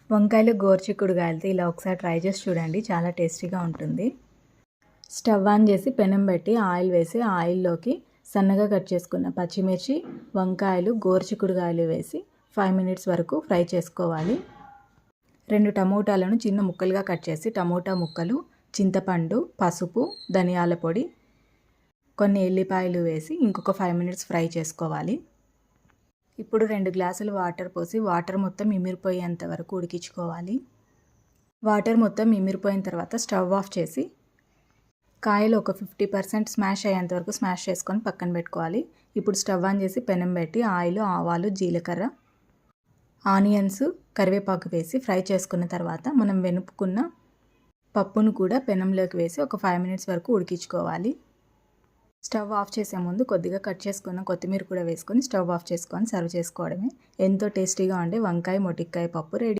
వంకాయలు గోరుచిక్కుడుకాయలతో ఇలా ఒకసారి ట్రై చేసి చూడండి, చాలా టేస్టీగా ఉంటుంది. స్టవ్ ఆన్ చేసి పెనం పెట్టి ఆయిల్ వేసి ఆయిల్లోకి సన్నగా కట్ చేసుకున్న పచ్చిమిర్చి, వంకాయలు, గోరుచిక్కుడుకాయలు వేసి 5 మినిట్స్ వరకు ఫ్రై చేసుకోవాలి. 2 టమోటాలను చిన్న ముక్కలుగా కట్ చేసి టమోటా ముక్కలు, చింతపండు, పసుపు, ధనియాల పొడి, కొన్ని ఎల్లిపాయలు వేసి ఇంకొక 5 మినిట్స్ ఫ్రై చేసుకోవాలి. ఇప్పుడు 2 గ్లాసులు వాటర్ పోసి వాటర్ మొత్తం ఇమిరిపోయేంత వరకు ఉడికించుకోవాలి. వాటర్ మొత్తం ఇమిరిపోయిన తర్వాత స్టవ్ ఆఫ్ చేసి కాయలు ఒక 50% స్మాష్ అయ్యేంత వరకు స్మాష్ చేసుకొని పక్కన పెట్టుకోవాలి. ఇప్పుడు స్టవ్ ఆన్ చేసి పెనం పెట్టి ఆయిల్, ఆవాలు, జీలకర్ర, ఆనియన్స్, కరివేపాకు వేసి ఫ్రై చేసుకున్న తర్వాత మనం వెనుపుకున్న పప్పును కూడా పెనంలోకి వేసి ఒక 5 మినిట్స్ వరకు ఉడికించుకోవాలి. స్టవ్ ఆఫ్ చేసే ముందు కొద్దిగా కట్ చేసుకున్న కొత్తిమీర కూడా వేసుకొని స్టవ్ ఆఫ్ చేసుకొని సర్వ్ చేసుకోవడమే. ఎంతో టేస్టీగా ఉండే వంకాయ మొటిక్కాయ పప్పు రెడీ.